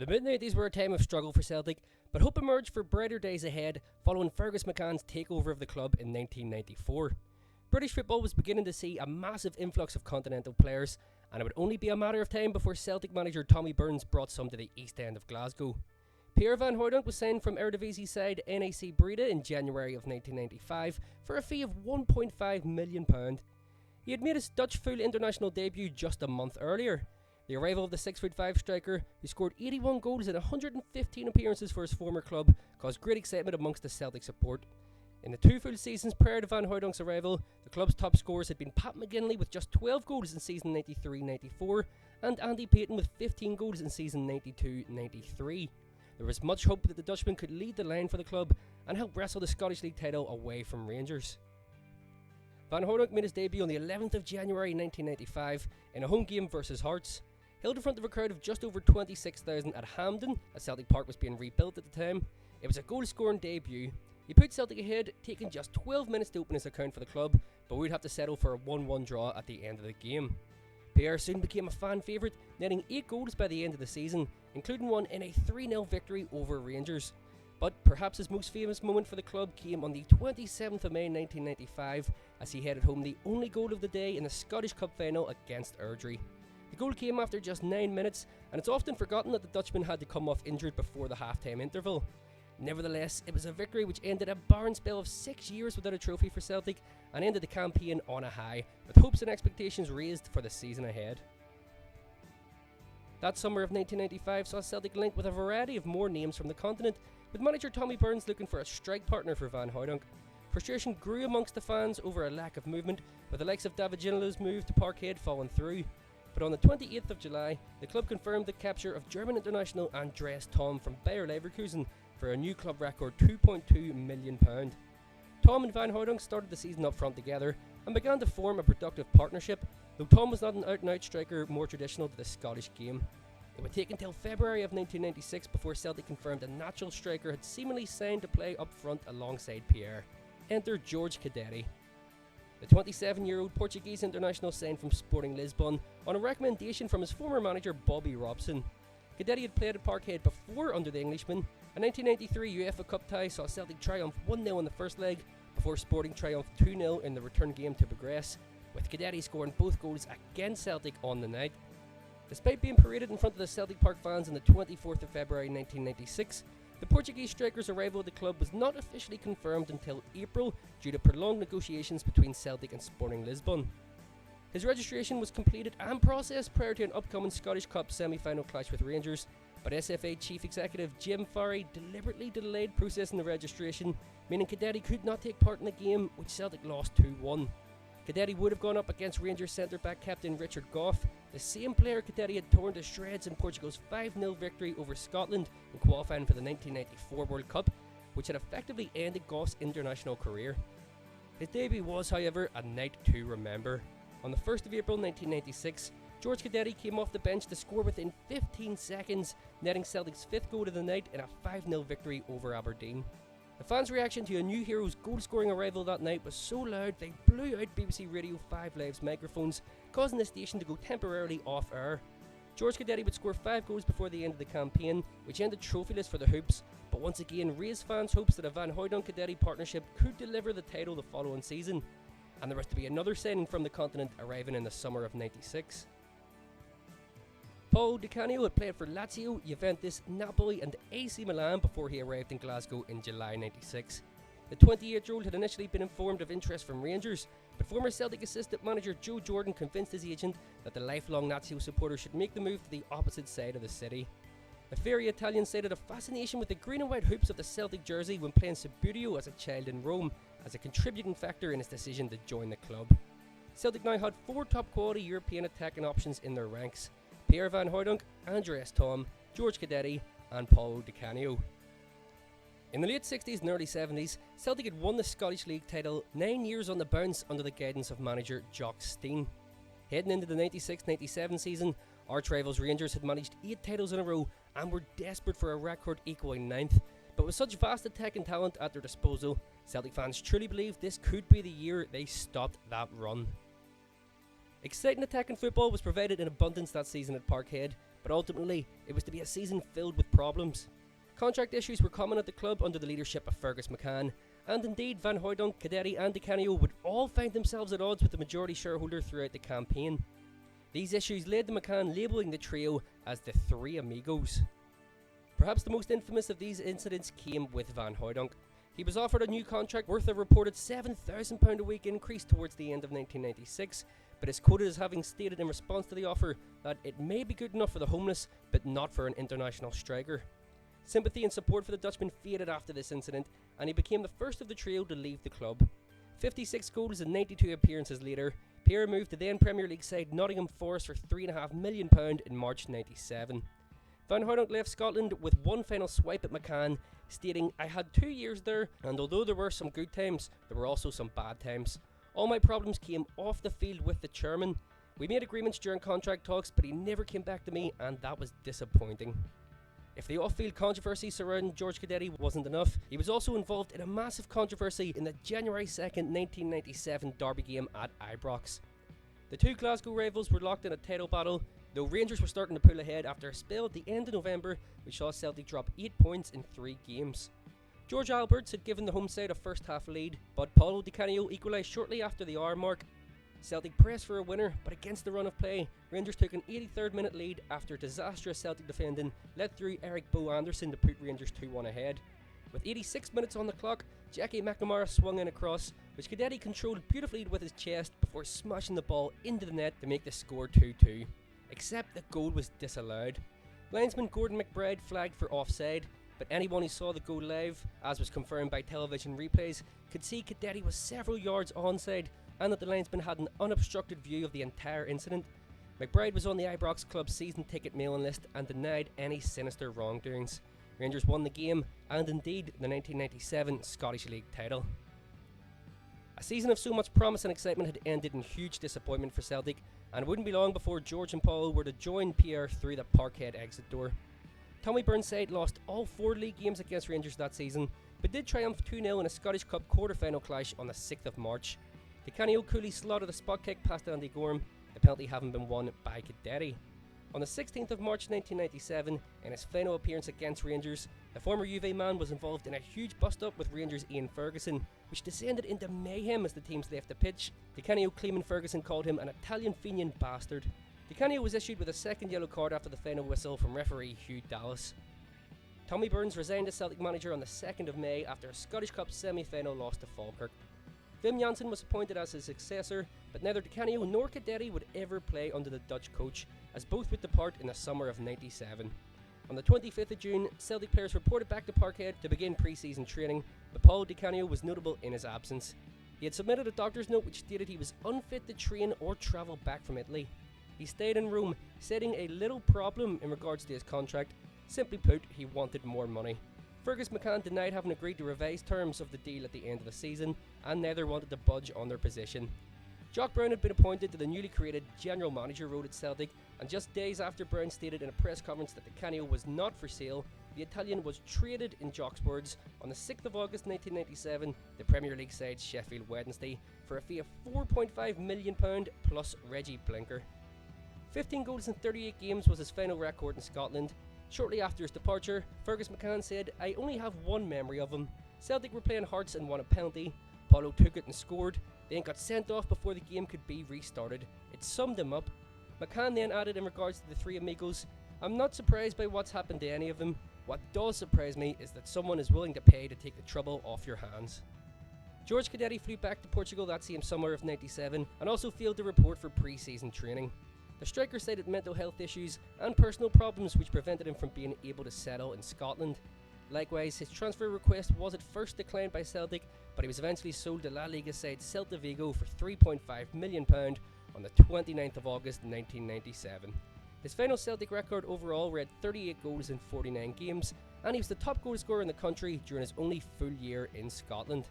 The mid-90s were a time of struggle for Celtic, but hope emerged for brighter days ahead following Fergus McCann's takeover of the club in 1994. British football was beginning to see a massive influx of continental players, and it would only be a matter of time before Celtic manager Tommy Burns brought some to the east end of Glasgow. Pierre van Hooijdonk was signed from Eredivisie side NAC Breda in January of 1995 for a fee of £1.5 million. He had made his Dutch full international debut just a month earlier. The arrival of the 6'5" striker, who scored 81 goals in 115 appearances for his former club, caused great excitement amongst the Celtic support. In the 2 full seasons prior to Van Hooijdonk's arrival, the club's top scorers had been Pat McGinley with just 12 goals in season 93-94 and Andy Payton with 15 goals in season 92-93. There was much hope that the Dutchman could lead the line for the club and help wrestle the Scottish League title away from Rangers. Van Hooijdonk made his debut on the 11th of January 1995 in a home game versus Hearts. Held in front of a crowd of just over 26,000 at Hampden, as Celtic Park was being rebuilt at the time. It was a goal-scoring debut. He put Celtic ahead, taking just 12 minutes to open his account for the club, but we'd have to settle for a 1-1 draw at the end of the game. Pierre soon became a fan favourite, netting 8 goals by the end of the season, including one in a 3-0 victory over Rangers. But perhaps his most famous moment for the club came on the 27th of May 1995, as he headed home the only goal of the day in the Scottish Cup final against Airdrie. The goal came after just 9 minutes, and it's often forgotten that the Dutchman had to come off injured before the half-time interval. Nevertheless, it was a victory which ended a barren spell of 6 years without a trophy for Celtic and ended the campaign on a high, with hopes and expectations raised for the season ahead. That summer of 1995 saw Celtic linked with a variety of more names from the continent, with manager Tommy Burns looking for a strike partner for Van Hooijdonk. Frustration grew amongst the fans over a lack of movement, with the likes of David Ginola's move to Parkhead falling through. But on the 28th of July, the club confirmed the capture of German international Andreas Thom from Bayer Leverkusen for a new club record £2.2 million. Thom and Van Hooijdonk started the season up front together and began to form a productive partnership, though Thom was not an out-and-out striker more traditional to the Scottish game. It would take until February of 1996 before Celtic confirmed a natural striker had seemingly signed to play up front alongside Pierre. Enter Jorge Cadete. The 27-year-old Portuguese international signed from Sporting Lisbon on a recommendation from his former manager Bobby Robson. Cadete had played at Parkhead before under the Englishman. A 1993 UEFA Cup tie saw Celtic triumph 1-0 in the first leg before Sporting triumphed 2-0 in the return game to progress, with Cadete scoring both goals against Celtic on the night. Despite being paraded in front of the Celtic Park fans on the 24th of February 1996, the Portuguese striker's arrival at the club was not officially confirmed until April due to prolonged negotiations between Celtic and Sporting Lisbon. His registration was completed and processed prior to an upcoming Scottish Cup semi-final clash with Rangers, but SFA Chief Executive Jim Farry deliberately delayed processing the registration, meaning Cadete could not take part in the game, which Celtic lost 2-1. Cadete would have gone up against Rangers centre-back captain Richard Gough, the same player Cadete had torn to shreds in Portugal's 5-0 victory over Scotland in qualifying for the 1994 World Cup, which had effectively ended Gough's international career. His debut was, however, a night to remember. On the 1st of April 1996, Jorge Cadete came off the bench to score within 15 seconds, netting Celtic's 5th goal of the night in a 5-0 victory over Aberdeen. The fans' reaction to a new hero's goal-scoring arrival that night was so loud they blew out BBC Radio 5 Live's microphones, causing the station to go temporarily off air. Jorge Cadete would score 5 goals before the end of the campaign, which ended trophyless for the Hoops, but once again raised fans' hopes that a Van Hooijdonk-Cadete partnership could deliver the title the following season, and there was to be another signing from the continent arriving in the summer of '96. Paolo Canio had played for Lazio, Juventus, Napoli and AC Milan before he arrived in Glasgow in July '96. The 28-year-old had initially been informed of interest from Rangers, but former Celtic assistant manager Joe Jordan convinced his agent that the lifelong Lazio supporter should make the move to the opposite side of the city. The fiery Italian cited a fascination with the green and white hoops of the Celtic jersey when playing Subbuteo as a child in Rome, as a contributing factor in his decision to join the club. Celtic now had 4 top-quality European attacking options in their ranks: Pierre van Hooijdonk, Andreas Thom, Jorge Cadete and Paolo Canio. In the late 60s and early 70s, Celtic had won the Scottish League title 9 years on the bounce under the guidance of manager Jock Stein. Heading into the 96-97 season, arch-rivals Rangers had managed 8 titles in a row and were desperate for a record equalling 9th, but with such vast attacking talent at their disposal, Celtic fans truly believed this could be the year they stopped that run. Exciting attacking football was provided in abundance that season at Parkhead, but ultimately it was to be a season filled with problems. Contract issues were common at the club under the leadership of Fergus McCann, and indeed Van Hooijdonk, Cadete and Canio would all find themselves at odds with the majority shareholder throughout the campaign. These issues led to McCann labelling the trio as the Three Amigos. Perhaps the most infamous of these incidents came with Van Hooijdonk. He was offered a new contract worth a reported £7,000 a week increase towards the end of 1996, but is quoted as having stated in response to the offer that it may be good enough for the homeless, but not for an international striker. Sympathy and support for the Dutchman faded after this incident, and he became the first of the trio to leave the club. 56 goals and 92 appearances later, Pierre moved to then Premier League side Nottingham Forest for £3.5 million in March 97. Van Hooijdonk left Scotland with one final swipe at McCann, stating, "I had 2 years there, and although there were some good times, there were also some bad times. All my problems came off the field with the chairman. We made agreements during contract talks, but he never came back to me, and that was disappointing." If the off-field controversy surrounding Jorge Cadete wasn't enough, he was also involved in a massive controversy in the January 2nd, 1997 derby game at Ibrox. The two Glasgow rivals were locked in a title battle, though Rangers were starting to pull ahead after a spell at the end of November which saw Celtic drop 8 points in 3 games. George Alberts had given the home side a first half lead, but Paolo Di Canio equalised shortly after the hour mark. Celtic pressed for a winner, but against the run of play, Rangers took an 83rd minute lead after disastrous Celtic defending let through Eric Bo Anderson to put Rangers 2-1 ahead. With 86 minutes on the clock, Jackie McNamara swung in a cross, which Cadete controlled beautifully with his chest before smashing the ball into the net to make the score 2-2. Except the goal was disallowed. Linesman Gordon McBride flagged for offside, but anyone who saw the goal live, as was confirmed by television replays, could see Cadete was several yards onside and that the linesman had an unobstructed view of the entire incident. McBride was on the Ibrox club's season ticket mailing list and denied any sinister wrongdoings. Rangers won the game and indeed the 1997 Scottish League title. A season of so much promise and excitement had ended in huge disappointment for Celtic, and it wouldn't be long before George and Paolo were to join Pierre through the Parkhead exit door. Tommy Burns' side lost all 4 league games against Rangers that season, but did triumph 2-0 in a Scottish Cup quarter-final clash on the 6th of March. The Canio coolly slaughtered a spot kick past Andy Gorham, the penalty having been won by Cadete. On the 16th of March 1997, in his final appearance against Rangers, the former Juve man was involved in a huge bust-up with Rangers' Ian Ferguson, which descended into mayhem as the teams left the pitch. The Canio claiming Ferguson called him an Italian Fenian bastard. The Canio was issued with a second yellow card after the final whistle from referee Hugh Dallas. Tommy Burns resigned as Celtic manager on the 2nd of May after a Scottish Cup semi-final loss to Falkirk. Wim Jansen was appointed as his successor, but neither Di Canio nor Cadete would ever play under the Dutch coach, as both would depart in the summer of '97. On the 25th of June, Celtic players reported back to Parkhead to begin pre-season training, but Paolo Di Canio was notable in his absence. He had submitted a doctor's note which stated he was unfit to train or travel back from Italy. He stayed in Rome, citing a little problem in regards to his contract. Simply put, he wanted more money. Fergus McCann denied having agreed to revised terms of the deal at the end of the season, and neither wanted to budge on their position. Jock Brown had been appointed to the newly created general manager role at Celtic, and just days after Brown stated in a press conference that the Canio was not for sale, the Italian was traded, in Jock's words, on the 6th of August 1997, the Premier League side Sheffield Wednesday, for a fee of £4.5 million plus Reggie Blinker. 15 goals in 38 games was his final record in Scotland. Shortly after his departure, Fergus McCann said, "I only have one memory of him. Celtic were playing Hearts and won a penalty. Paolo took it and scored, then got sent off before the game could be restarted. It summed him up." McCann then added in regards to the Three Amigos, "I'm not surprised by what's happened to any of them. What does surprise me is that someone is willing to pay to take the trouble off your hands." Jorge Cadete flew back to Portugal that same summer of '97 and also failed to report for pre-season training. The striker cited mental health issues and personal problems which prevented him from being able to settle in Scotland. Likewise, his transfer request was at first declined by Celtic, but he was eventually sold to La Liga side Celta Vigo for £3.5 million on the 29th of August 1997. His final Celtic record overall read 38 goals in 49 games, and he was the top goal scorer in the country during his only full year in Scotland.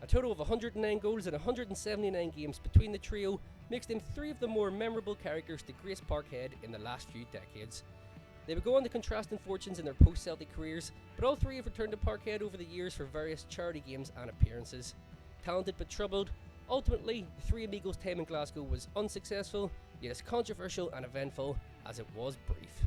A total of 109 goals in 179 games between the trio makes them 3 of the more memorable characters to grace Parkhead in the last few decades. They would go on to contrasting fortunes in their post-Celtic careers, but all 3 have returned to Parkhead over the years for various charity games and appearances. Talented but troubled, ultimately the Three Amigos' time in Glasgow was unsuccessful, yet as controversial and eventful as it was brief.